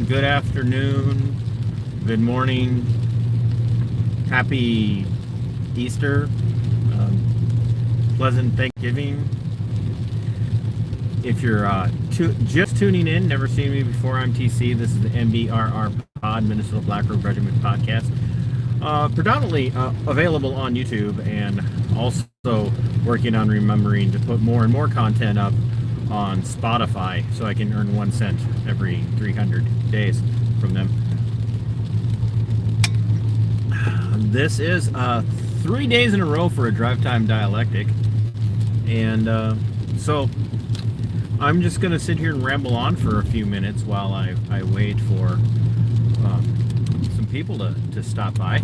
good afternoon, good morning, happy Easter, pleasant Thanksgiving. If you're just tuning in, never seen me before, I'm TC. This is the MBRR Pod, Minnesota Black Robe Regiment podcast. Predominantly available on YouTube, and also working on remembering to put more and more content up on Spotify so I can earn 1 cent every 300 days from them. This is 3 days in a row for a drive time dialectic, and so I'm just going to sit here and ramble on for a few minutes while I wait for some people to stop by.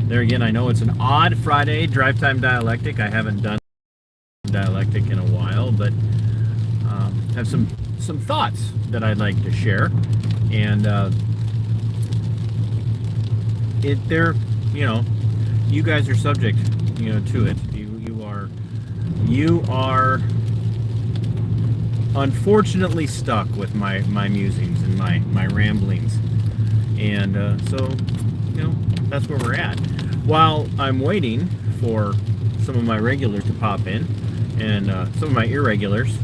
There again, I know it's an odd Friday drive time dialectic. I haven't done dialectic in a while, but have some thoughts that I'd like to share, and you guys are subject, to it. You are unfortunately stuck with my musings and my ramblings, and so that's where we're at. While I'm waiting for some of my regulars to pop in, and some of my irregulars,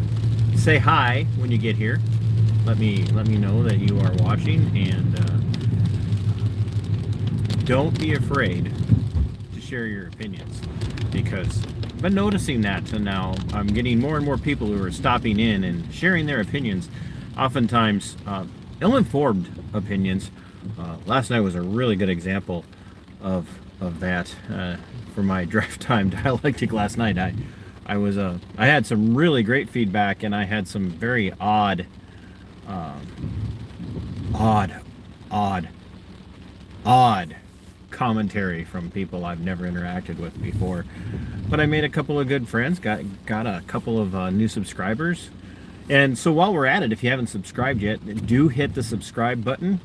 say hi when you get here. Let me know that you are watching, and don't be afraid to share your opinions, because I've been noticing that, and now I'm getting more and more people who are stopping in and sharing their opinions, oftentimes ill-informed opinions. Last night was a really good example of that for my drive time dialectic last night. I had some really great feedback, and I had some very odd commentary from people I've never interacted with before. But I made a couple of good friends, got a couple of new subscribers. And so while we're at it, if you haven't subscribed yet, do hit the subscribe button,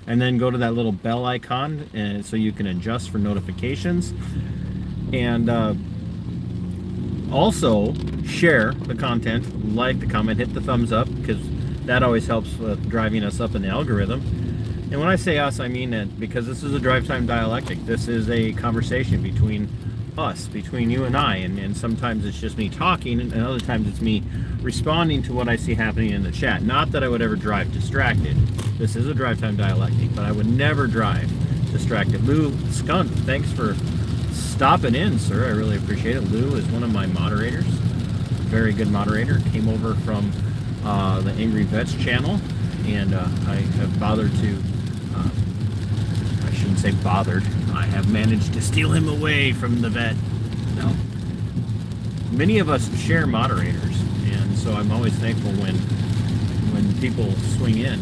and then go to that little bell icon, and so you can adjust for notifications. And also share the content, like the comment, hit the thumbs up, because that always helps with driving us up in the algorithm. And when I say us, I mean it, because this is a drive time dialectic. This is a conversation between us, between you and I, and sometimes it's just me talking, and other times it's me responding to what I see happening in the chat. Not that I would ever drive distracted. This is a drive time dialectic, but I would never drive distracted. Lou Skunt, thanks for stopping in, sir. I really appreciate it. Lou is one of my moderators, very good moderator. Came over from the Angry Vets channel, and I have bothered to I shouldn't say bothered, I have managed to steal him away from the vet. No, many of us share moderators, and so I'm always thankful when people swing in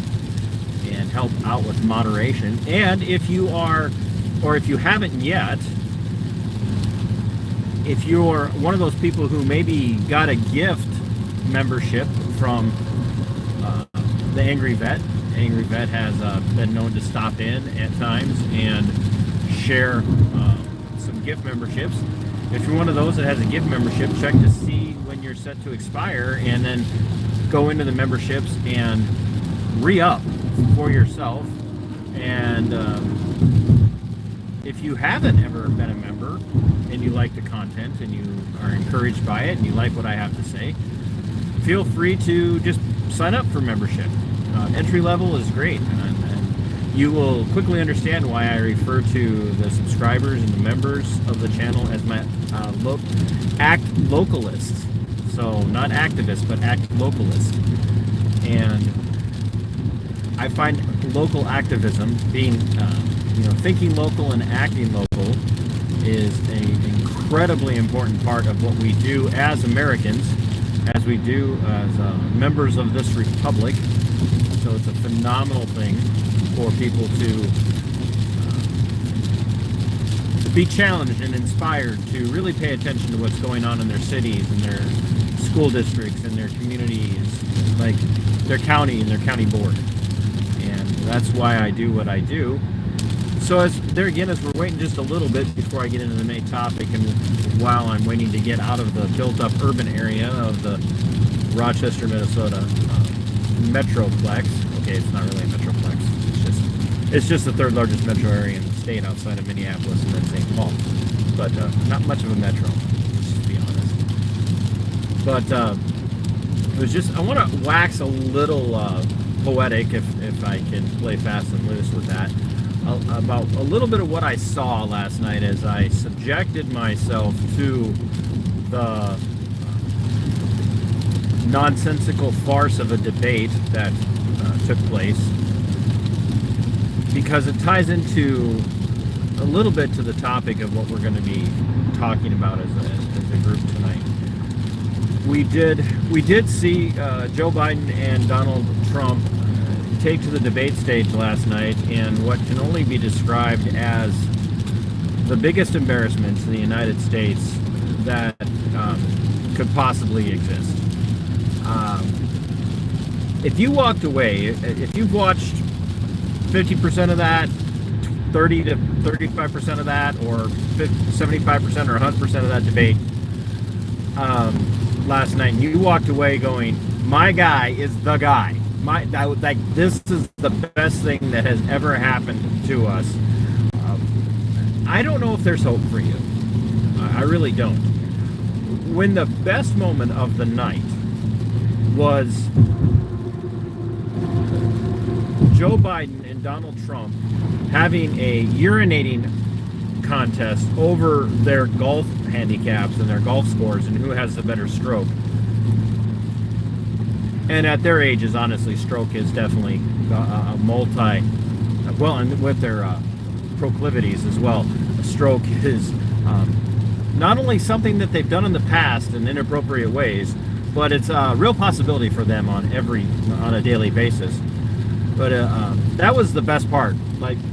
and help out with moderation. And if you are, or if you haven't yet, if you're one of those people who maybe got a gift membership from the Angry Vet has been known to stop in at times and share some gift memberships. If you're one of those that has a gift membership, check to see when you're set to expire, and then go into the memberships and re-up for yourself. And if you haven't ever been a member and you like the content and you are encouraged by it and you like what I have to say, feel free to just sign up for membership. Entry level is great, and you will quickly understand why I refer to the subscribers and the members of the channel as my act localists. So not activist, but act localist. And I find local activism, being thinking local and acting local, is an incredibly important part of what we do as Americans, as we do as members of this republic. So it's a phenomenal thing for people to be challenged and inspired to really pay attention to what's going on in their cities and their school districts and their communities, like their county and their county board. And that's why I do what I do. So as we're waiting just a little bit before I get into the main topic, and while I'm waiting to get out of the built-up urban area of the Rochester, Minnesota metroplex. Okay, it's not really a metroplex. It's just the third largest metro area in the state outside of Minneapolis and then St. Paul. But not much of a metro, let's just be honest. But it was just, I want to wax a little poetic, if I can play fast and loose with that, about a little bit of what I saw last night as I subjected myself to the nonsensical farce of a debate that took place, because it ties into a little bit to the topic of what we're going to be talking about as a group tonight. We did see Joe Biden and Donald Trump take to the debate stage last night in what can only be described as the biggest embarrassments in the United States that could possibly exist. If you walked away, if you've watched 50% of that, 30 to 35% of that, or 75% or 100% of that debate last night, and you walked away going, my guy is the guy. This is the best thing that has ever happened to us. I don't know if there's hope for you. I really don't. When the best moment of the night was Joe Biden and Donald Trump having a urinating contest over their golf handicaps and their golf scores and who has the better stroke. And at their ages, honestly, stroke is definitely a and with their proclivities as well, a stroke is not only something that they've done in the past in inappropriate ways, but it's a real possibility for them on a daily basis. But that was the best part,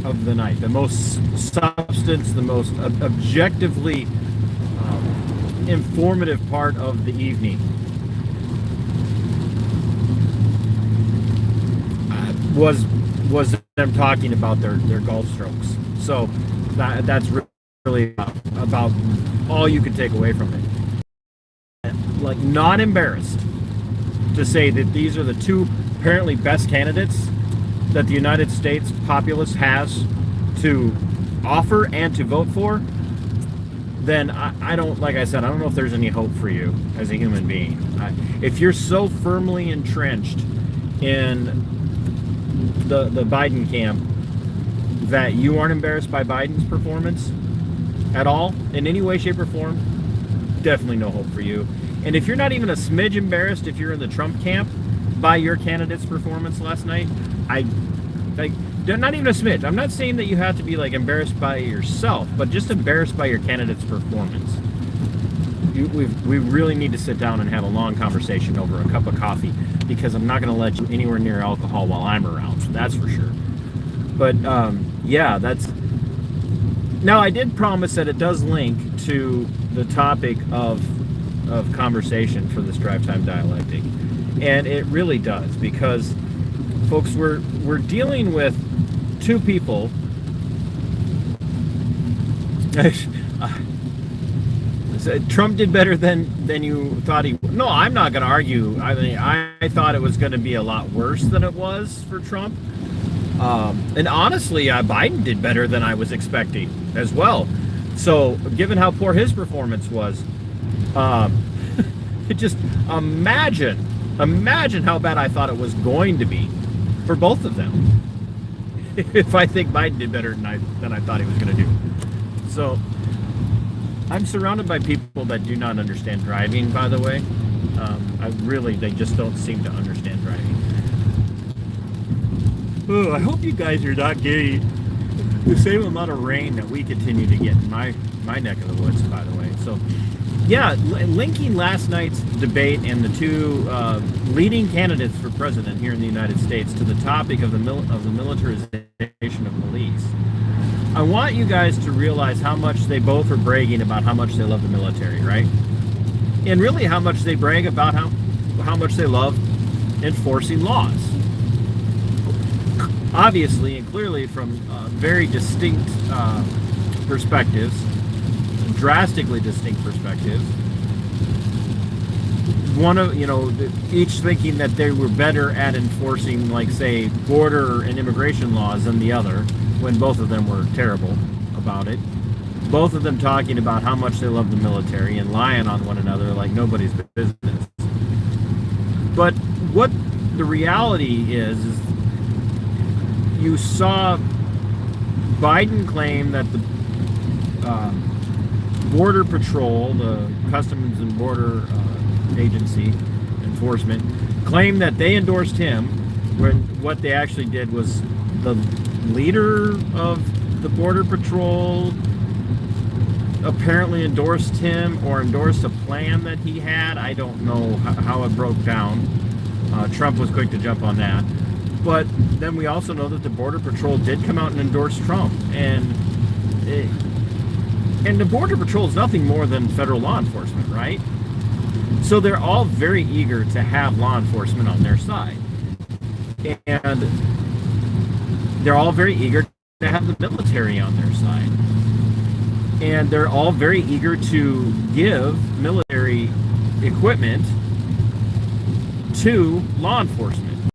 of the night. The most substance, the most objectively informative part of the evening was them talking about their golf strokes. So that's really about all you could take away from it. Not embarrassed to say that these are the two apparently best candidates that the United States populace has to offer and to vote for, then I don't, like I said, I don't know if there's any hope for you as a human being. If you're so firmly entrenched in the Biden camp that you aren't embarrassed by Biden's performance at all, in any way, shape, or form, definitely no hope for you. And if you're not even a smidge embarrassed if you're in the Trump camp by your candidate's performance last night, not even a smidge. I'm not saying that you have to be embarrassed by yourself, but just embarrassed by your candidate's performance. We really need to sit down and have a long conversation over a cup of coffee, because I'm not going to let you anywhere near alcohol while I'm around. That's for sure. But yeah, that's. Now, I did promise that it does link to the topic of conversation for this Drive Time Dialectic, and it really does, because, folks, we're dealing with two people. Trump did better than you thought he would. No, I'm not going to argue. I mean, I thought it was going to be a lot worse than it was for Trump. And honestly, Biden did better than I was expecting as well. So, given how poor his performance was, just imagine how bad I thought it was going to be for both of them. If I think Biden did better than I thought he was going to do. So, I'm surrounded by people that do not understand driving, by the way. They just don't seem to understand driving. Oh, I hope you guys are not getting the same amount of rain that we continue to get in my neck of the woods, by the way. So, yeah, linking last night's debate and the two leading candidates for president here in the United States to the topic of the militarization of police. I want you guys to realize how much they both are bragging about how much they love the military, right? And really how much they brag about how much they love enforcing laws. Obviously and clearly from very distinct perspectives, drastically distinct perspectives. one of, each thinking that they were better at enforcing, like, say, border and immigration laws than the other, when both of them were terrible about it. Both of them talking about how much they love the military and lying on one another like nobody's business. But what the reality is you saw Biden claim that the Border Patrol, the Customs and Border Agency enforcement, claimed that they endorsed him, when what they actually did was the leader of the Border Patrol apparently endorsed him, or endorsed a plan that he had. I don't know how it broke down. Trump was quick to jump on that. But then we also know that the Border Patrol did come out and endorse Trump. And the Border Patrol is nothing more than federal law enforcement, right? So they're all very eager to have law enforcement on their side. And they're all very eager to have the military on their side. And they're all very eager to give military equipment to law enforcement.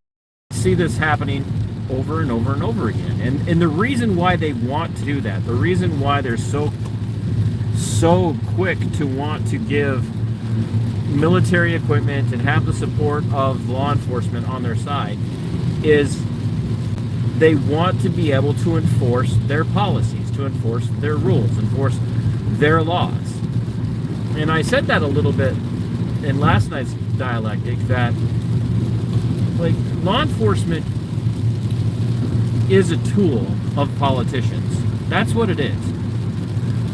I see this happening over and over and over again. And the reason why they want to do that, the reason why they're so quick to want to give military equipment and have the support of law enforcement on their side, is they want to be able to enforce their policies, to enforce their rules, enforce their laws. And I said that a little bit in last night's Dialectic, that, like, law enforcement is a tool of politicians. That's what it is.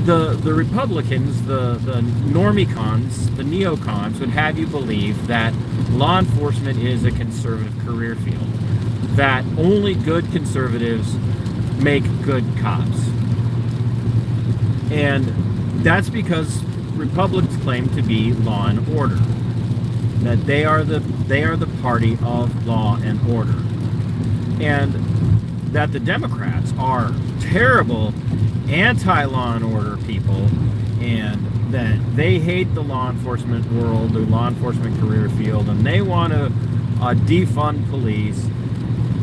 The Republicans, the normicons, the neocons would have you believe that law enforcement is a conservative career field, that only good conservatives make good cops. And that's because Republicans claim to be law and order, that they are the party of law and order, and that the Democrats are terrible anti-law and order people, and that they hate the law enforcement world, the law enforcement career field, and they want to defund police,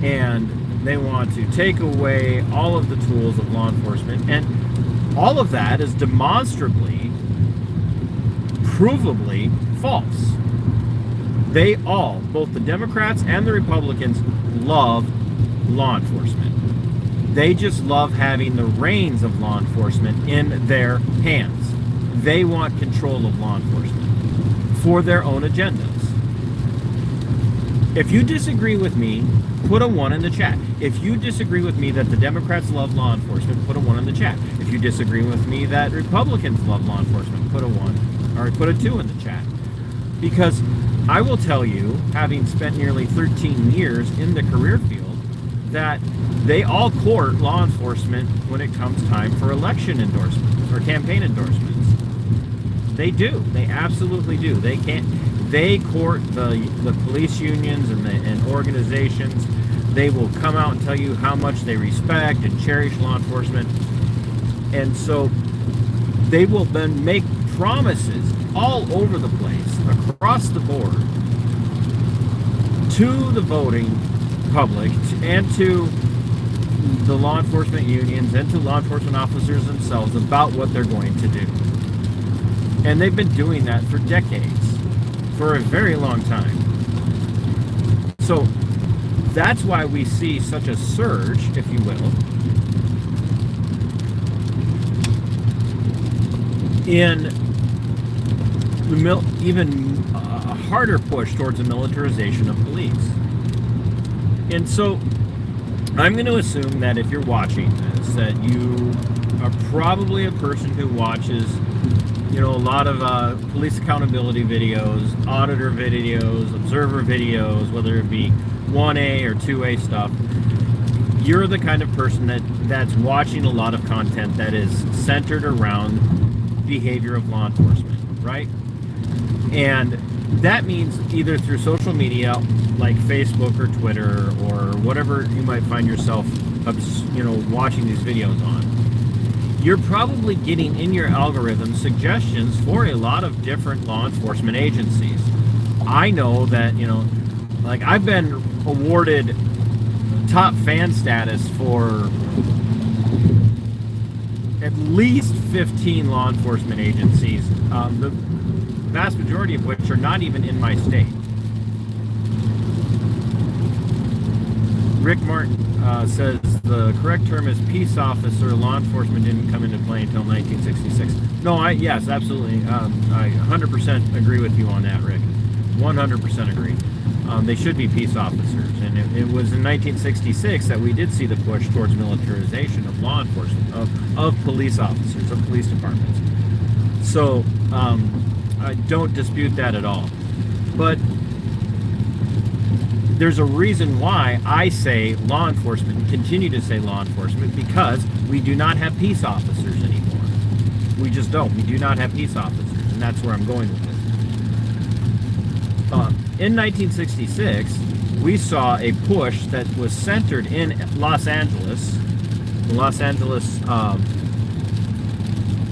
and they want to take away all of the tools of law enforcement. And all of that is demonstrably, provably false. They all, both the Democrats and the Republicans, love law enforcement. They just love having the reins of law enforcement in their hands. They want control of law enforcement for their own agendas. If you disagree with me, put a 1 in the chat. If you disagree with me that the Democrats love law enforcement, put a 1 in the chat. If you disagree with me that Republicans love law enforcement, put a 1, or put a 2 in the chat. Because I will tell you, having spent nearly 13 years in the career field, that they all court law enforcement when it comes time for election endorsements or campaign endorsements. They do. They absolutely do. They court the police unions and organizations. They will come out and tell you how much they respect and cherish law enforcement. And so they will then make promises all over the place, across the board, to the voting public and to the law enforcement unions and to law enforcement officers themselves about what they're going to do. And they've been doing that for decades, for a very long time. So that's why we see such a surge, if you will, in even a harder push towards a militarization of police. And so I'm going to assume that if you're watching this, that you are probably a person who watches, a lot of police accountability videos, auditor videos, observer videos, whether it be 1A or 2A stuff. You're the kind of person that's watching a lot of content that is centered around behavior of law enforcement, right? And that means either through social media like Facebook or Twitter or whatever you might find yourself watching these videos on, you're probably getting in your algorithm suggestions for a lot of different law enforcement agencies, I know that, like I've been awarded top fan status for at least 15 law enforcement agencies, the vast majority of which are not even in my state. Rick Martin says the correct term is peace officer. Law enforcement didn't come into play until 1966. No, yes, absolutely. I 100% agree with you on that, Rick. 100% agree. They should be peace officers. And it was in 1966 that we did see the push towards militarization of law enforcement, of police officers, of police departments. So I don't dispute that at all. But there's a reason why I say law enforcement, continue to say law enforcement, because we do not have peace officers anymore. We just don't. We do not have peace officers, and that's where I'm going with this. In 1966, we saw a push that was centered in Los Angeles, the Los Angeles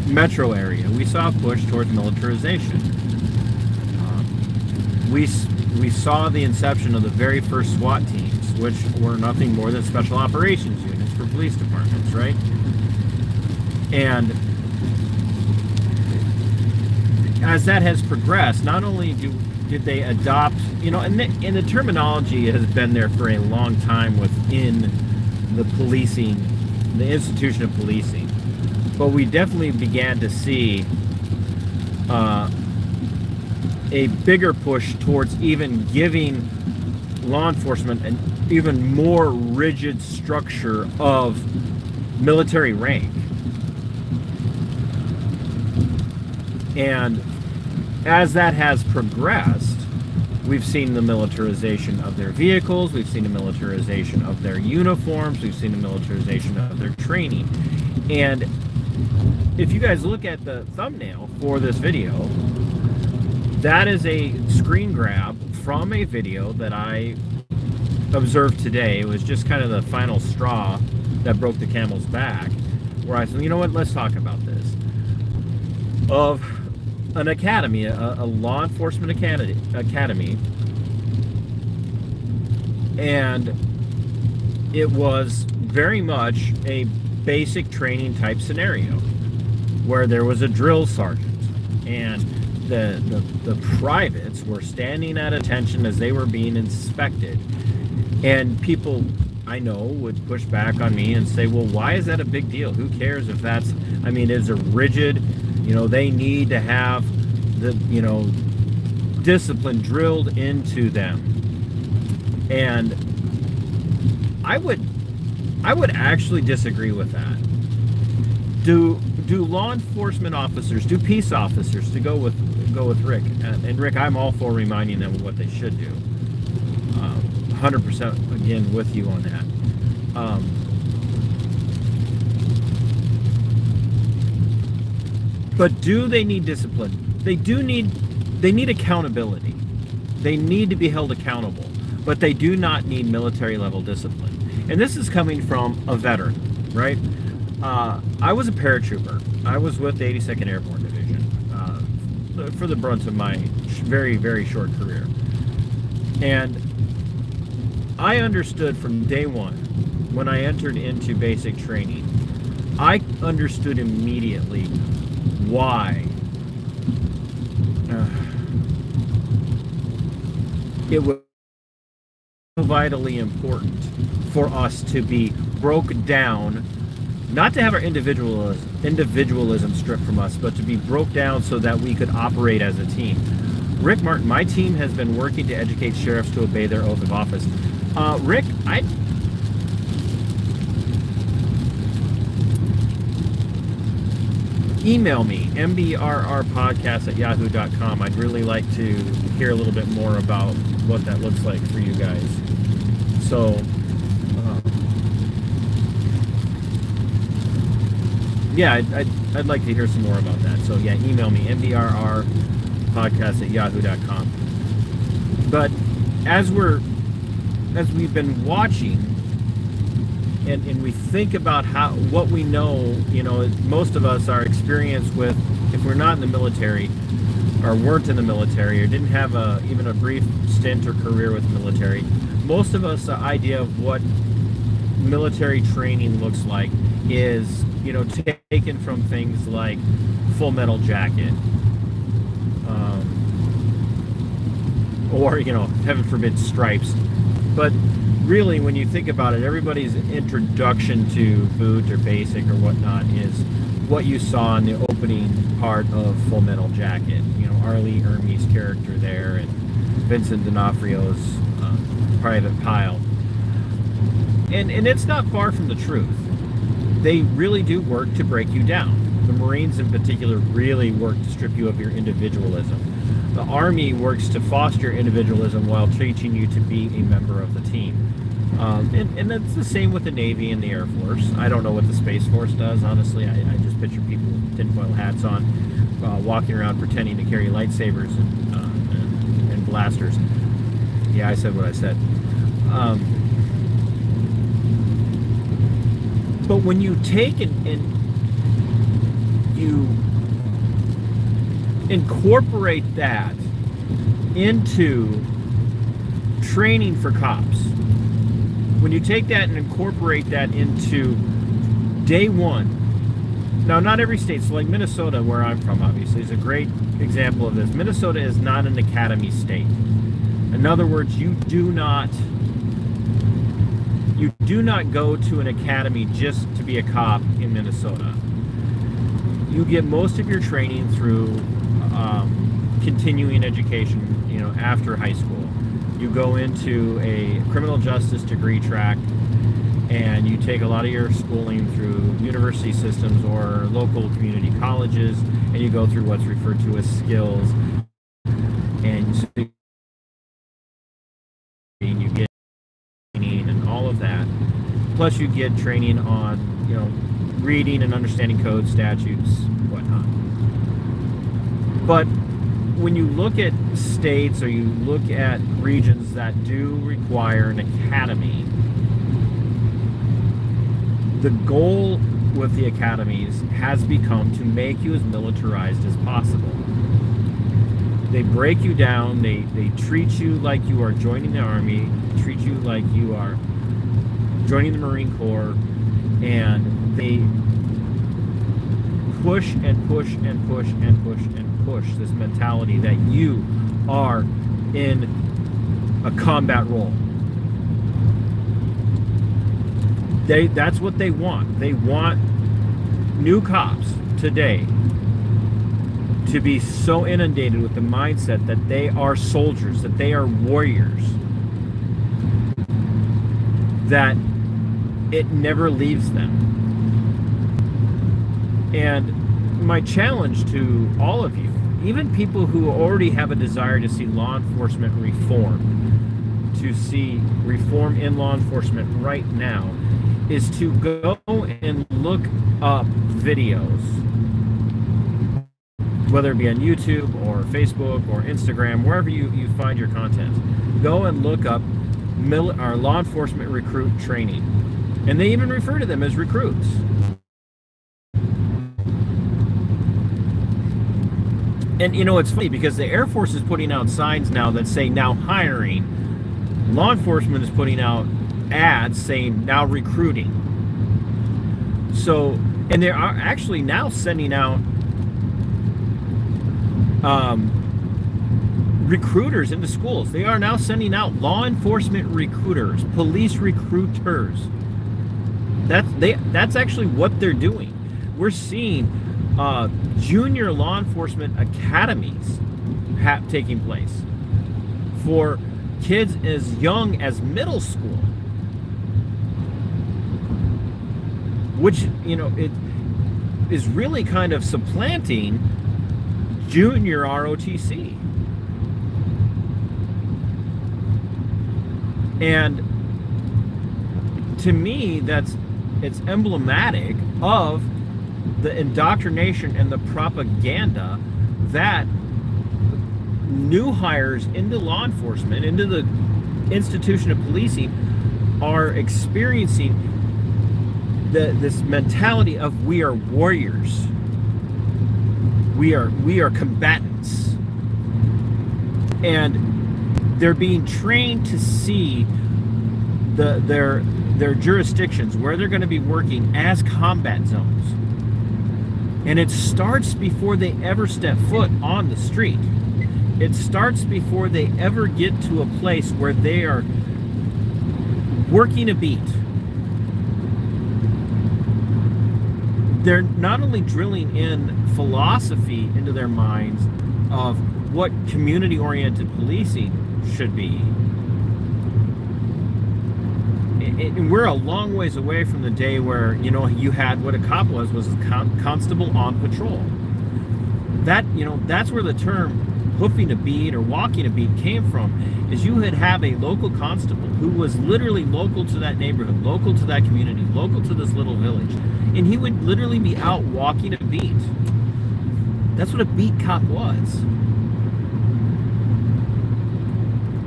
metro area. We saw a push towards militarization. We saw the inception of the very first SWAT teams, which were nothing more than special operations units for police departments, right? And as that has progressed, not only did they adopt, and the terminology has been there for a long time within the policing, the institution of policing, but we definitely began to see a bigger push towards even giving law enforcement an even more rigid structure of military rank. And as that has progressed, we've seen the militarization of their vehicles, we've seen the militarization of their uniforms, we've seen the militarization of their training. And if you guys look at the thumbnail for this video, that is a screen grab from a video that I observed today. It was just kind of the final straw that broke the camel's back, where I said, you know what, let's talk about this. Of an academy, a law enforcement academy, and it was very much a basic training type scenario, where there was a drill sergeant, and the privates were standing at attention as they were being inspected. And people I know would push back on me and say, well, why is that a big deal? Who cares if that's, it's a rigid, they need to have the, discipline drilled into them. And I would actually disagree with that. Do law enforcement officers, do peace officers, to go with Rick, and Rick, I'm all for reminding them of what they should do. 100% again with you on that. But do they need discipline? They need accountability. They need to be held accountable, but they do not need military level discipline. And this is coming from a veteran, right? I was a paratrooper. I was with the 82nd Airborne Division for the brunt of my very, very short career. And I understood from day one, when I entered into basic training, I understood immediately why it was so vitally important for us to be broke down, not to have our individualism stripped from us, but to be broke down so that we could operate as a team. Rick Martin, my team has been working to educate sheriffs to obey their oath of office. Rick, email me, mbrrpodcast@yahoo.com. I'd really like to hear a little bit more about what that looks like for you guys. So, yeah, I'd like to hear some more about that. So, yeah, email me, mbrrpodcast@yahoo.com. But as we've been watching, and we think about what we know, most of us, our experience with, if we're not in the military, or weren't in the military or didn't have even a brief stint or career with the military, most of us, the idea of what military training looks like is, taken from things like Full Metal Jacket, or, heaven forbid, Stripes. But really, when you think about it, everybody's introduction to boots or basic or whatnot is what you saw in the opening part of Full Metal Jacket. Arlie Ermey's character there, and Vincent D'Onofrio's Private Pyle. And it's not far from the truth. They really do work to break you down. The Marines in particular really work to strip you of your individualism. The Army works to foster individualism while teaching you to be a member of the team. And that's the same with the Navy and the Air Force. I don't know what the Space Force does, honestly. I just picture people with tinfoil hats on, walking around pretending to carry lightsabers and blasters. Yeah, I said what I said. But when you take and you incorporate that into training for cops, when you take that and incorporate that into day one, now not every state, so like Minnesota, where I'm from, obviously, is a great example of this. Minnesota is not an academy state. In other words, you do not go to an academy just to be a cop in Minnesota. You get most of your training through continuing education, after high school. You go into a criminal justice degree track, and you take a lot of your schooling through university systems or local community colleges, and you go through what's referred to as skills, and you get training and all of that. Plus you get training on, reading and understanding code, statutes, whatnot. But when you look at states or you look at regions that do require an academy, the goal with the academies has become to make you as militarized as possible. They break you down, they treat you like you are joining the Army, treat you like you are joining the Marine Corps, and they push and push and push and push and push this mentality that you are in a combat role. That's what they want. They want new cops today to be so inundated with the mindset that they are soldiers, that they are warriors, that it never leaves them. And my challenge to all of you, even people who already have a desire to see law enforcement reform, to see reform in law enforcement right now, is to go and look up videos, whether it be on YouTube or Facebook or Instagram, wherever you find your content. Go and look up our law enforcement recruit training. And they even refer to them as recruits. And it's funny because the Air Force is putting out signs now that say now hiring. Law enforcement is putting out ads saying now recruiting. So, and they are actually now sending out recruiters into schools. They are now sending out law enforcement recruiters, police recruiters. That's actually what they're doing. We're seeing junior law enforcement academies taking place for kids as young as middle school, which it is really kind of supplanting junior ROTC. And to me, it's emblematic of the indoctrination and the propaganda that new hires into law enforcement, into the institution of policing, are experiencing this mentality of we are warriors, we are combatants, And they're being trained to see their jurisdictions where they're going to be working as combat zones. And it starts before they ever step foot on the street. It starts before they ever get to a place where they are working a beat. They're not only drilling in philosophy into their minds of what community-oriented policing should be. And we're a long ways away from the day where, you know, you had what a cop was a constable on patrol. That, you know, that's where the term hoofing a beat or walking a beat came from, is you would have a local constable who was literally local to that neighborhood, local to that community, local to this little village. And he would literally be out walking a beat. That's what a beat cop was.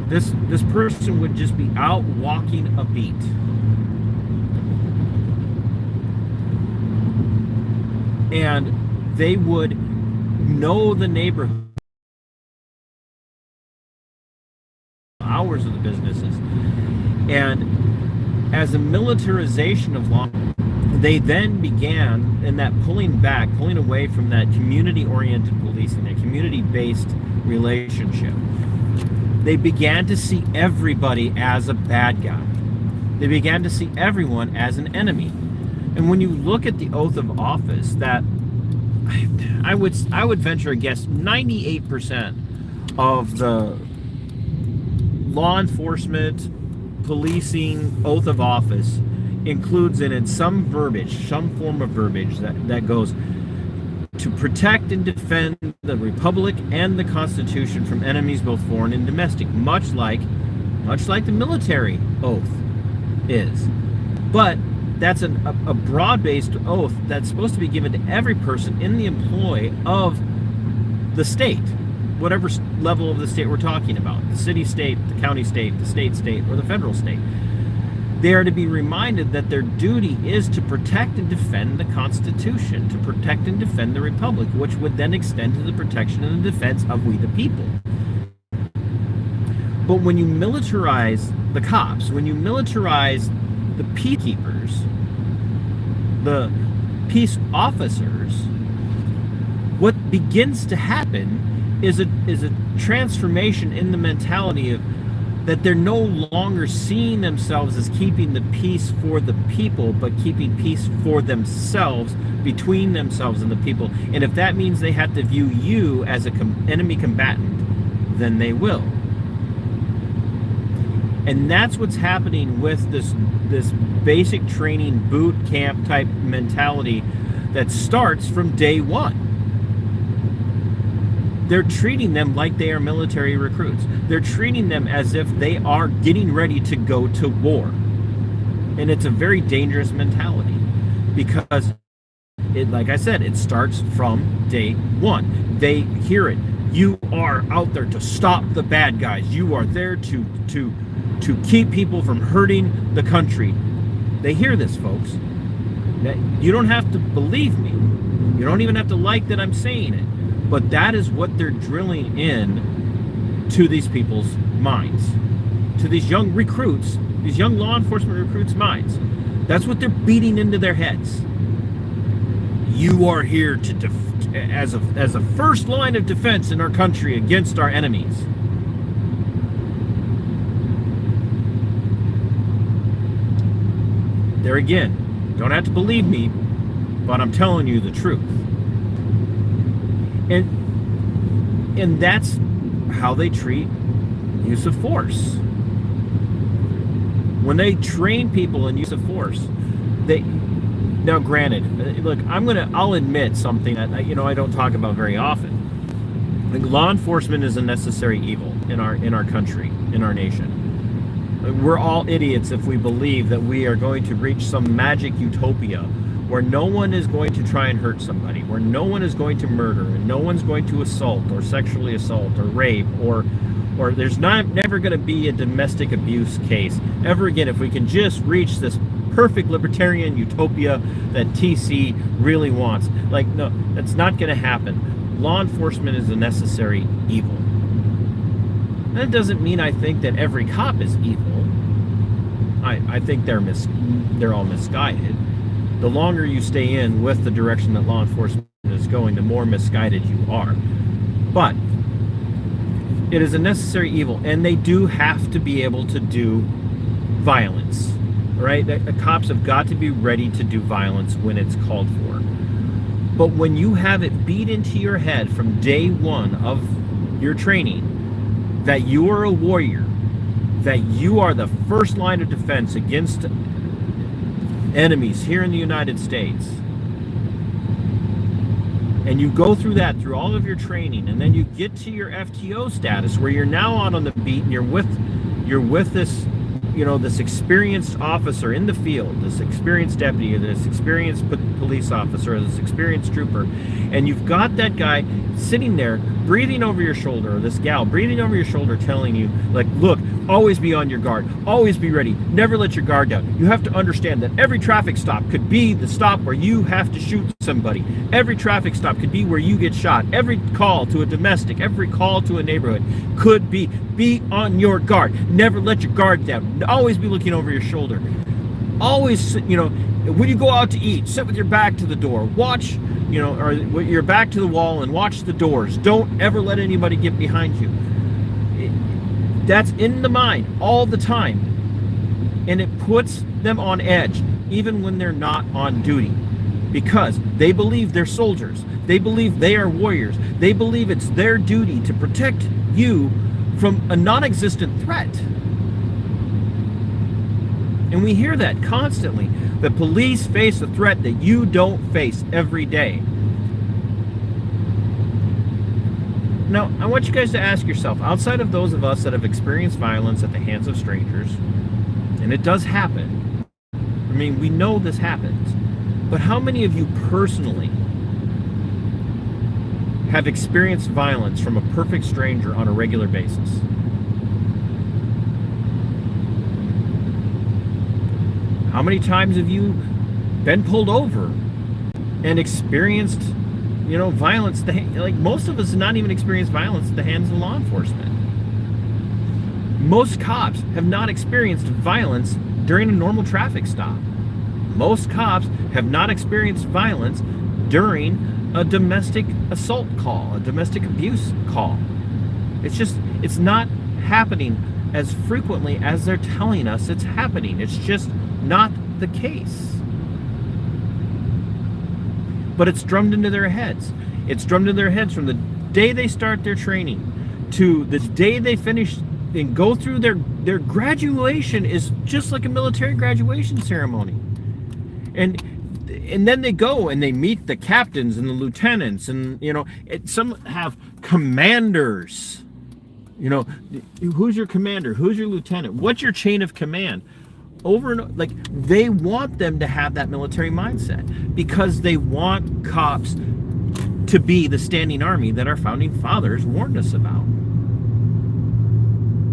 This person would just be out walking a beat. And they would know the neighborhood, hours of the businesses. And as a militarization of law, they then began in that pulling away from that community-oriented policing, that community-based relationship. They began to see everybody as a bad guy. They began to see everyone as an enemy. And when you look at the oath of office, that I would venture a guess 98% of the law enforcement, policing oath of office includes in it some verbiage, some form of verbiage that goes to protect and defend the Republic and the Constitution from enemies both foreign and domestic, much like the military oath is. But that's a broad-based oath that's supposed to be given to every person in the employ of the state, whatever level of the state we're talking about, the city state, the county state, the state state, or the federal state. They are to be reminded that their duty is to protect and defend the Constitution, to protect and defend the Republic, which would then extend to the protection and the defense of we the people. But when you militarize the cops, when you militarize the peacekeepers, the peace officers, what begins to happen is a transformation in the mentality of that they're no longer seeing themselves as keeping the peace for the people, but keeping peace for themselves, between themselves and the people. And if that means they have to view you as an enemy combatant, then they will. And that's what's happening with this basic training boot camp type mentality that starts from day one. They're treating them like they are military recruits. They're treating them as if they are getting ready to go to war. And it's a very dangerous mentality because, like I said, it starts from day one. They hear it. You are out there to stop the bad guys. You are there to keep people from hurting the country. They hear this, folks. You don't have to believe me. You don't even have to like that I'm saying it. But that is what they're drilling in to these people's minds, to these young recruits, these young law enforcement recruits' minds. That's what they're beating into their heads. You are here to as a first line of defense in our country against our enemies. There again, don't have to believe me, but I'm telling you the truth. And that's how they treat use of force. When they train people in use of force, now granted, look, I'll admit something that I don't talk about very often. Like, law enforcement is a necessary evil in our country, in our nation. We're all idiots if we believe that we are going to reach some magic utopia where no one is going to try and hurt somebody, where no one is going to murder, and no one's going to assault or sexually assault or rape, or there's never going to be a domestic abuse case ever again if we can just reach this perfect libertarian utopia that TC really wants. Like, no, that's not going to happen. Law enforcement is a necessary evil. That doesn't mean I think that every cop is evil. I think they're all misguided. The longer you stay in with the direction that law enforcement is going, the more misguided you are. But it is a necessary evil, and they do have to be able to do violence, right? The cops have got to be ready to do violence when it's called for. But when you have it beat into your head from day one of your training that you are a warrior, that you are the first line of defense against enemies here in the United States, and you go through that through all of your training, and then you get to your FTO status where you're now out on the beat and you're with this, this experienced officer in the field, this experienced deputy, this experienced police officer, this experienced trooper, and you've got that guy sitting there breathing over your shoulder, or this gal breathing over your shoulder, telling you, like, look, always be on your guard, always be ready, never let your guard down. You have to understand that every traffic stop could be the stop where you have to shoot somebody. Every traffic stop could be where you get shot. Every call to a domestic, every call to a neighborhood could be on your guard. Never let your guard down. Always be looking over your shoulder. Always, when you go out to eat, sit with your back to the door. Watch, or with your back to the wall and watch the doors. Don't ever let anybody get behind you. That's in the mind all the time. And it puts them on edge, even when they're not on duty. Because they believe they're soldiers. They believe they are warriors. They believe it's their duty to protect you from a non-existent threat. And we hear that constantly. The police face a threat that you don't face every day. Now, I want you guys to ask yourself, outside of those of us that have experienced violence at the hands of strangers, and it does happen, I mean, we know this happens, but how many of you personally have experienced violence from a perfect stranger on a regular basis? How many times have you been pulled over and experienced, violence? Like, most of us have not even experienced violence at the hands of law enforcement. Most cops have not experienced violence during a normal traffic stop. Most cops have not experienced violence during a domestic assault call, a domestic abuse call. It's not happening as frequently as they're telling us it's happening. It's just not the case. But it's drummed into their heads. It's drummed into their heads from the day they start their training to the day they finish and go through their graduation. Is just like a military graduation ceremony. And then they go and they meet the captains and the lieutenants, and some have commanders. Who's your commander? Who's your lieutenant? What's your chain of command? Over and like, they want them to have that military mindset because they want cops to be the standing army that our founding fathers warned us about.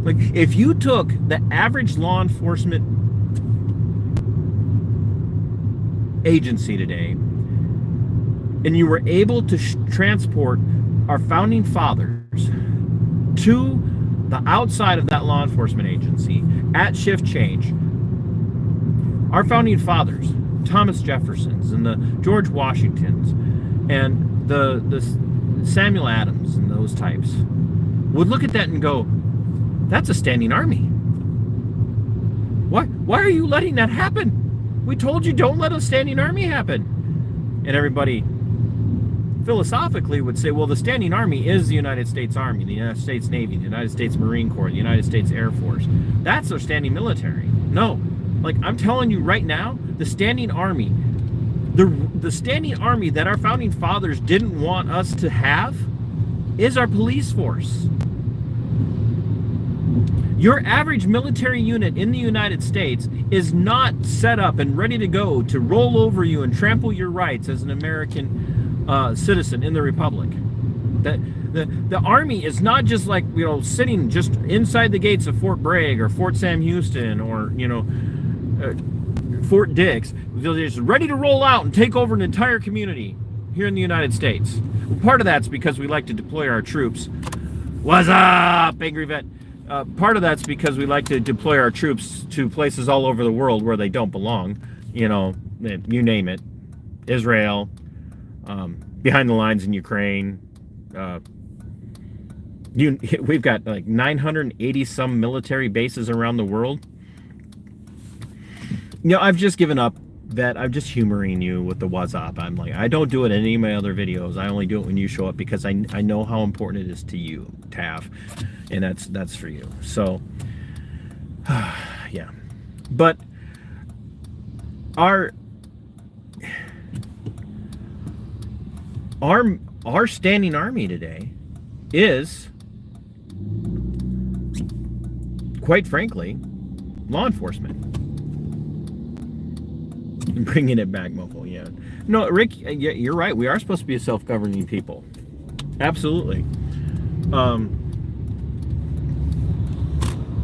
Like, if you took the average law enforcement agency today and you were able to transport our founding fathers to the outside of that law enforcement agency at shift change, our founding fathers, Thomas Jeffersons and the George Washingtons and the Samuel Adams and those types, would look at that and go, that's a standing army. Why are you letting that happen? We told you don't let a standing army happen. And everybody philosophically would say, well, the standing army is the United States Army, the United States Navy, the United States Marine Corps, the United States Air Force. That's our standing military. No. Like, I'm telling you right now, the standing army, the standing army that our founding fathers didn't want us to have is our police force. Your average military unit in the United States is not set up and ready to go to roll over you and trample your rights as an American citizen in the Republic. The Army is not just like, sitting just inside the gates of Fort Bragg or Fort Sam Houston or, Fort Dix. They're just ready to roll out and take over an entire community here in the United States. Well, part of that's because we like to deploy our troops. What's up, Angry Vet? Part of that's because we like to deploy our troops to places all over the world where they don't belong. You know, you name it. Israel, behind the lines in Ukraine. Uh, we've got like 980 some military bases around the world. You know, I've just given up that. I'm just humoring you with the WhatsApp. I'm like, I don't do it in any of my other videos. I only do it when you show up because I know how important it is to you, Tav, and that's for you. So, yeah, but our standing army today is, quite frankly, law enforcement. Bringing it back, Moko, yeah. No, Rick, you're right. We are supposed to be a self-governing people. Absolutely.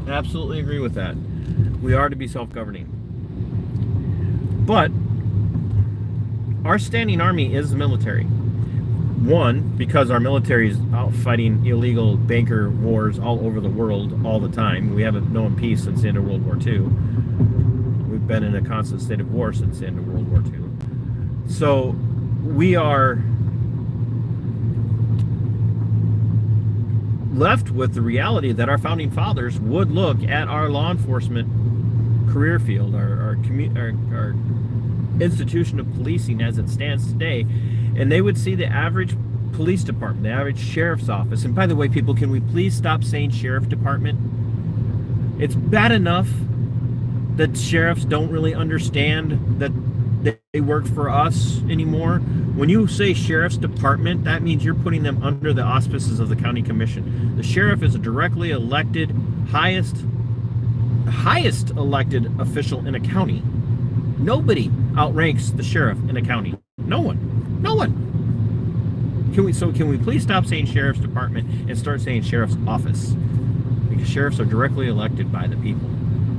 Absolutely agree with that. We are to be self-governing. But our standing army is the military. One, because our military is out fighting illegal banker wars all over the world all the time. We haven't known peace since the end of World War II. We've been in a constant state of war since the end of World War II. So we are left with the reality that our founding fathers would look at our law enforcement career field, our institution of policing as it stands today, and they would see the average police department, the average sheriff's office. And by the way, people, can we please stop saying sheriff department? It's bad enough that sheriffs don't really understand that they work for us anymore. When you say sheriff's department, that means you're putting them under the auspices of the county commission. The sheriff is a directly elected, highest elected official in a county. Nobody outranks the sheriff in a county. No one. Can we please stop saying sheriff's department and start saying sheriff's office? Because sheriffs are directly elected by the people,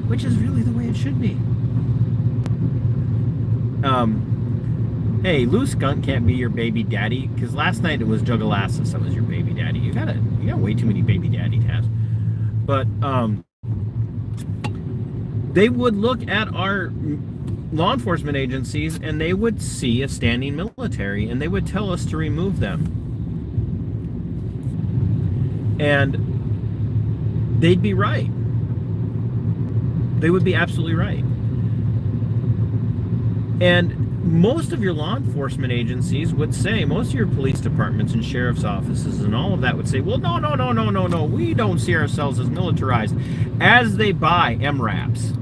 which is really the way it should be. Hey, Lou Skunk can't be your baby daddy, because last night it was Jugalassus that was your baby daddy. You got way too many baby daddy tabs. But they would look at our law enforcement agencies and they would see a standing military and they would tell us to remove them. And they'd be right. They would be absolutely right. And most of your law enforcement agencies would say, most of your police departments and sheriff's offices and all of that would say, well, no, we don't see ourselves as militarized. As they buy MRAPs,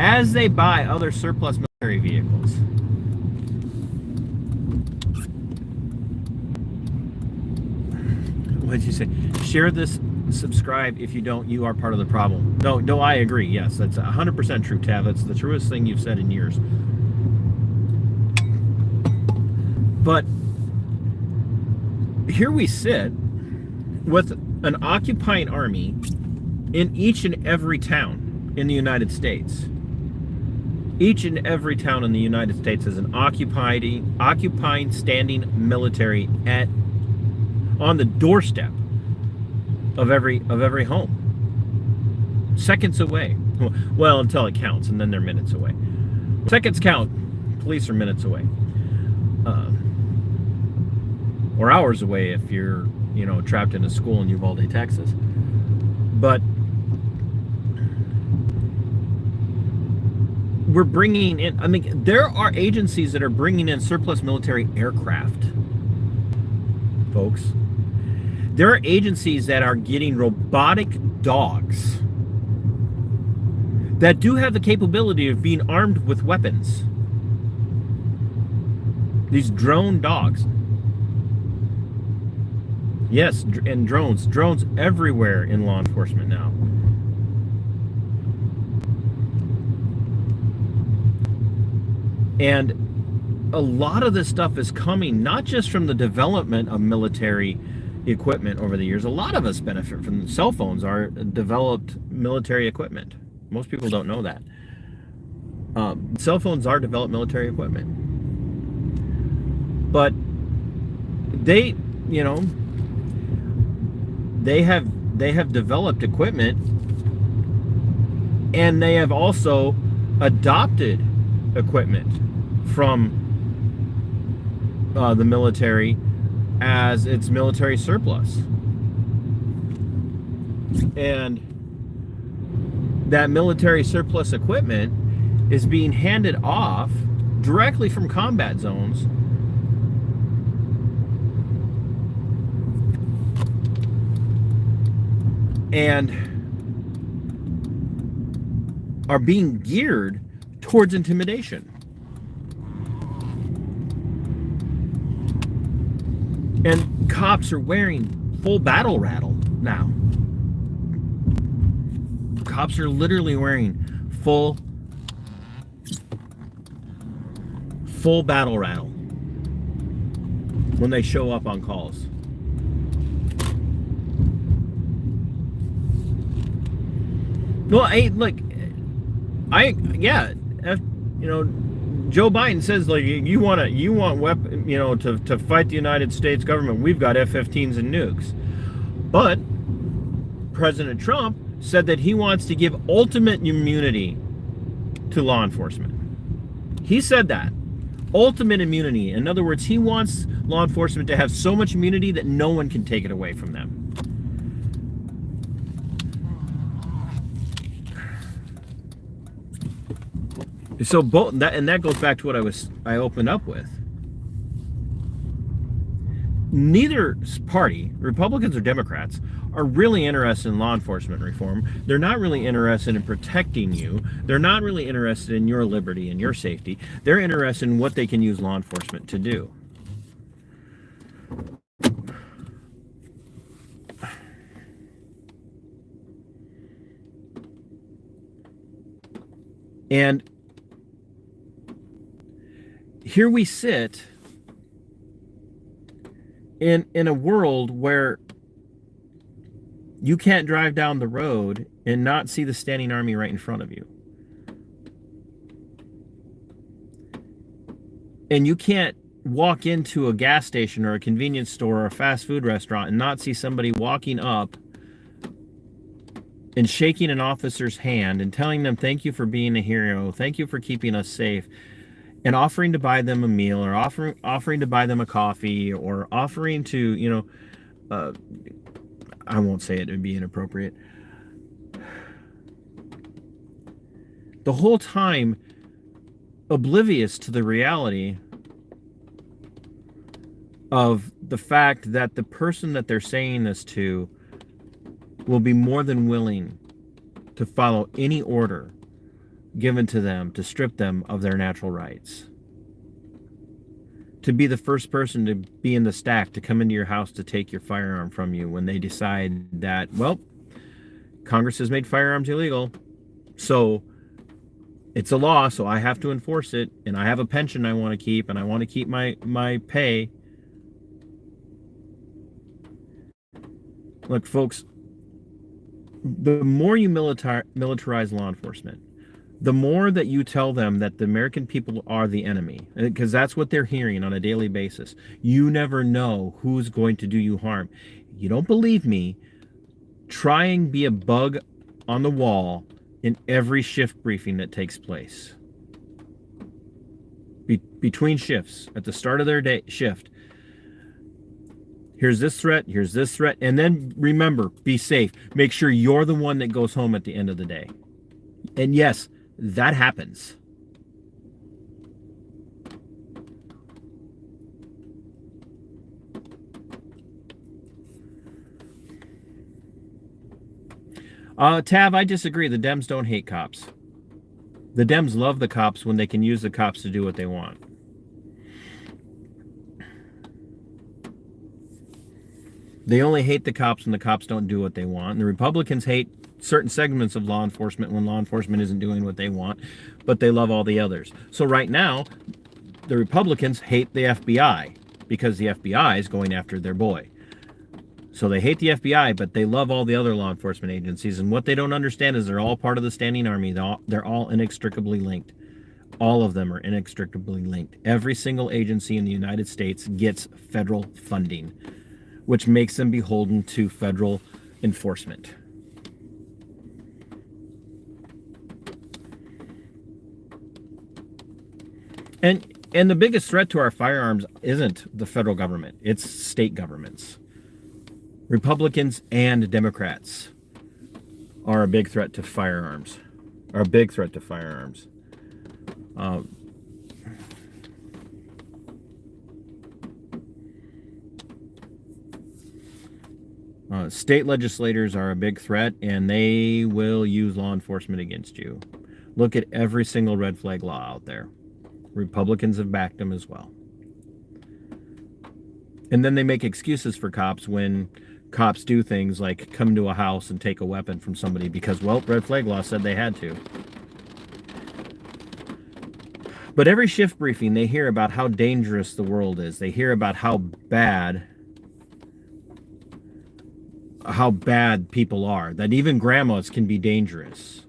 as they buy other surplus military vehicles. What did you say? Share this, subscribe. If you don't, you are part of the problem. No, I agree. Yes, that's 100% true, Tav. That's the truest thing you've said in years. But here we sit with an occupying army in each and every town in the United States. Each and every town in the United States is an occupying standing military on the doorstep of every home. Seconds away. Well, until it counts, and then they're minutes away. Seconds count. Police are minutes away. Or hours away if you're, trapped in a school in Uvalde, Texas. But we're bringing in, there are agencies that are bringing in surplus military aircraft, folks. There are agencies that are getting robotic dogs that do have the capability of being armed with weapons. These drone dogs. Yes, and drones everywhere in law enforcement now. And a lot of this stuff is coming not just from the development of military equipment over the years. A lot of us benefit from cell phones are developed military equipment. Most people don't know that. Cell phones are developed military equipment. But they have they have developed equipment, and they have also adopted equipment from the military as its military surplus. And that military surplus equipment is being handed off directly from combat zones and are being geared towards intimidation. And cops are wearing full battle rattle now. Cops are literally wearing full battle rattle when they show up on calls. Well, Joe Biden says, like, you want weapon, to fight the United States government. We've got F-15s and nukes. But President Trump said that he wants to give ultimate immunity to law enforcement. He said that. Ultimate immunity. In other words, he wants law enforcement to have so much immunity that no one can take it away from them. So that goes back to what I opened up with. Neither party, Republicans or Democrats, are really interested in law enforcement reform. They're not really interested in protecting you. They're not really interested in your liberty and your safety. They're interested in what they can use law enforcement to do. And here we sit in a world where you can't drive down the road and not see the standing army right in front of you. And you can't walk into a gas station or a convenience store or a fast food restaurant and not see somebody walking up and shaking an officer's hand and telling them, thank you for being a hero, thank you for keeping us safe, and offering to buy them a meal, or offering to buy them a coffee, or offering to, I won't say it would be inappropriate. The whole time oblivious to the reality of the fact that the person that they're saying this to will be more than willing to follow any order given to them to strip them of their natural rights. To be the first person to be in the stack to come into your house to take your firearm from you when they decide that, well, Congress has made firearms illegal, so it's a law, so I have to enforce it, and I have a pension I want to keep, and I want to keep my pay. Look, folks, the more you militarize law enforcement, the more that you tell them that the American people are the enemy, because that's what they're hearing on a daily basis. You never know who's going to do you harm. You don't believe me? Try and be a bug on the wall in every shift briefing that takes place. Between shifts, at the start of their day shift, here's this threat, and then remember, be safe. Make sure you're the one that goes home at the end of the day. And yes, that happens. Tav, I disagree. The Dems don't hate cops. The Dems love the cops when they can use the cops to do what they want. They only hate the cops when the cops don't do what they want. And the Republicans hate certain segments of law enforcement when law enforcement isn't doing what they want, but they love all the others. So right now, the Republicans hate the FBI because the FBI is going after their boy. So they hate the FBI, but they love all the other law enforcement agencies. And what they don't understand is they're all part of the standing army. They're all inextricably linked. All of them are inextricably linked. Every single agency in the United States gets federal funding, which makes them beholden to federal enforcement. And the biggest threat to our firearms isn't the federal government, it's state governments. Republicans and Democrats are a big threat to firearms. Are a big threat to firearms. State legislators are a big threat, and they will use law enforcement against you. Look at every single red flag law out there. Republicans have backed them as well. And then they make excuses for cops when cops do things like come to a house and take a weapon from somebody because, well, red flag law said they had to. But every shift briefing, they hear about how dangerous the world is. They hear about how bad people are, that even grandmas can be dangerous.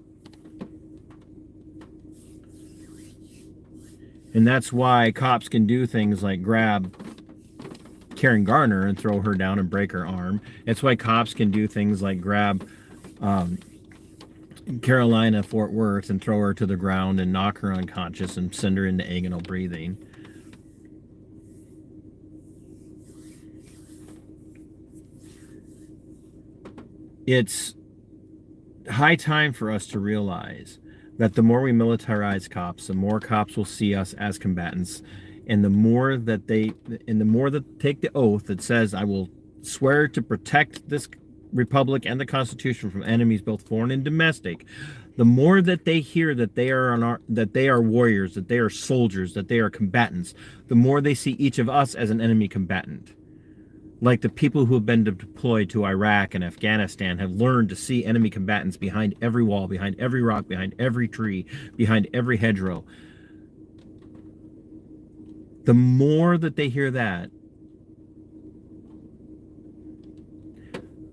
And that's why cops can do things like grab Karen Garner and throw her down and break her arm. It's why cops can do things like grab Carolina Fort Worth and throw her to the ground and knock her unconscious and send her into agonal breathing. It's high time for us to realize that the more we militarize cops, the more cops will see us as combatants, and the more that they take the oath that says, "I will swear to protect this republic and the Constitution from enemies both foreign and domestic," the more that they hear that they are warriors, that they are soldiers, that they are combatants, the more they see each of us as an enemy combatant. Like the people who have been deployed to Iraq and Afghanistan have learned to see enemy combatants behind every wall, behind every rock, behind every tree, behind every hedgerow. The more that they hear that,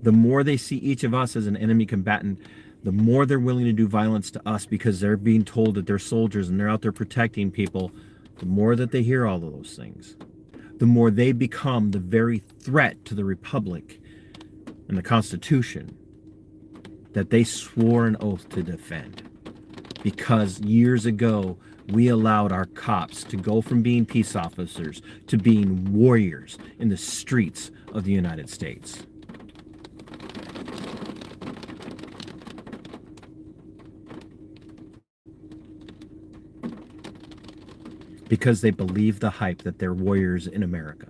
the more they see each of us as an enemy combatant, the more they're willing to do violence to us because they're being told that they're soldiers and they're out there protecting people. The more that they hear all of those things, the more they become the very threat to the Republic and the Constitution that they swore an oath to defend. Because years ago, we allowed our cops to go from being peace officers to being warriors in the streets of the United States. Because they believe the hype that they're warriors in America.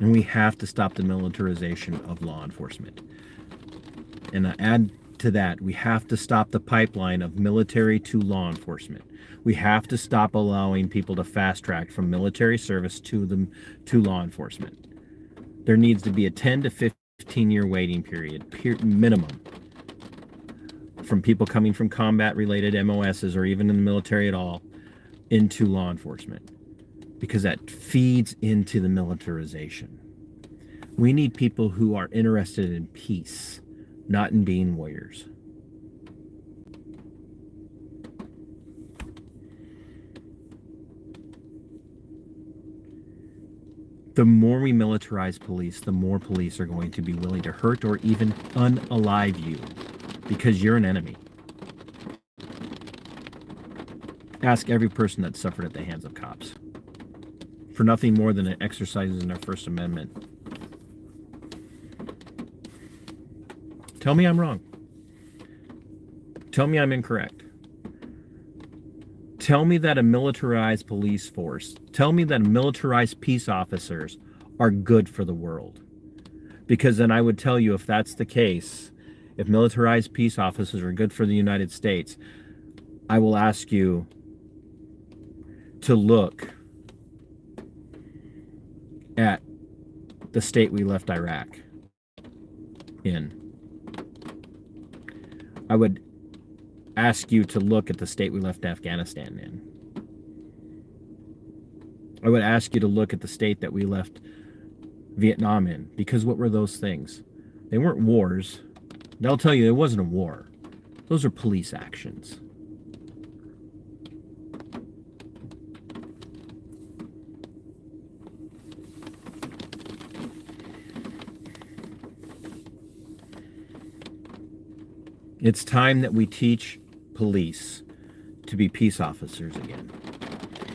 And we have to stop the militarization of law enforcement. And I add to that, we have to stop the pipeline of military to law enforcement. We have to stop allowing people to fast track from military service to law enforcement. There needs to be a 10 to 15 year waiting period, minimum, from people coming from combat-related MOSs or even in the military at all into law enforcement, because that feeds into the militarization. We need people who are interested in peace, not in being warriors. The more we militarize police, the more police are going to be willing to hurt or even unalive you because you're an enemy. Ask every person that suffered at the hands of cops for nothing more than an exercise in their First Amendment. Tell me I'm wrong. Tell me I'm incorrect. Tell me that a militarized police force, tell me that militarized peace officers are good for the world. Because then I would tell you, if that's the case, if militarized peace officers are good for the United States, I will ask you to look at the state we left Iraq in. I would ask you to look at the state we left Afghanistan in. I would ask you to look at the state that we left Vietnam in. Because what were those things? They weren't wars. They'll tell you it wasn't a war. Those are police actions. It's time that we teach police to be peace officers again.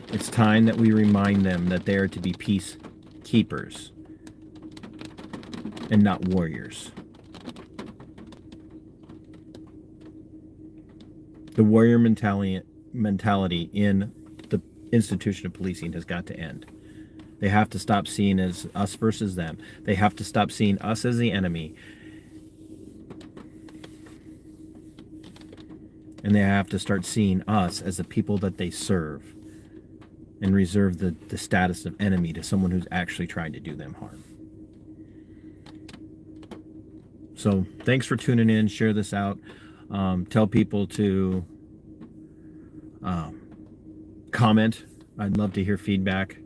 It's time that we remind them that they are to be peacekeepers and not warriors. The warrior mentality in the institution of policing has got to end. They have to stop seeing as us versus them. They have to stop seeing us as the enemy. And they have to start seeing us as the people that they serve and reserve the status of enemy to someone who's actually trying to do them harm. So thanks for tuning in. Share this out. Tell people to comment. I'd love to hear feedback.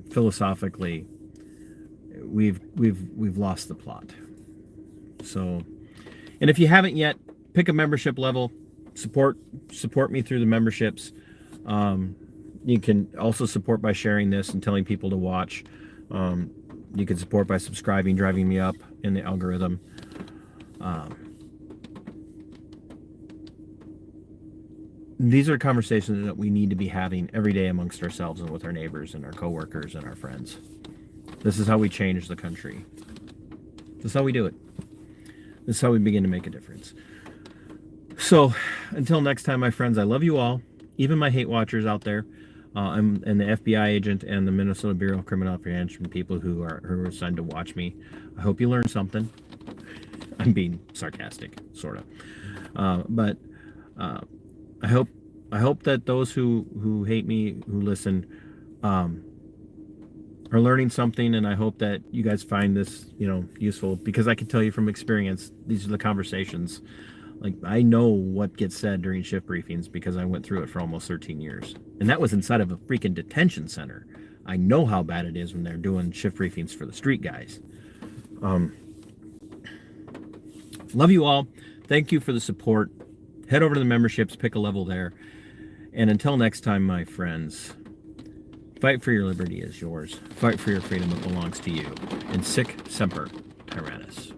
Philosophically, we've lost the plot. So, and if you haven't yet, pick a membership level. Support me through the memberships. You can also support by sharing this and telling people to watch. You can support by subscribing, driving me up in the algorithm. These are conversations that we need to be having every day amongst ourselves and with our neighbors and our coworkers and our friends. This is how we change the country. This is how we do it. This is how we begin to make a difference. So, until next time, my friends, I love you all, even my hate watchers out there, and the FBI agent and the Minnesota Bureau of Criminal Apprehension people who are assigned to watch me. I hope you learned something. I'm being sarcastic, sort of, but I hope that those who hate me, who listen, are learning something, and I hope that you guys find this, useful, because I can tell you from experience, these are the conversations. Like, I know what gets said during shift briefings because I went through it for almost 13 years. And that was inside of a freaking detention center. I know how bad it is when they're doing shift briefings for the street guys. Love you all. Thank you for the support. Head over to the memberships, pick a level there. And until next time, my friends, fight for your liberty as yours. Fight for your freedom that belongs to you. And sic semper tyrannis.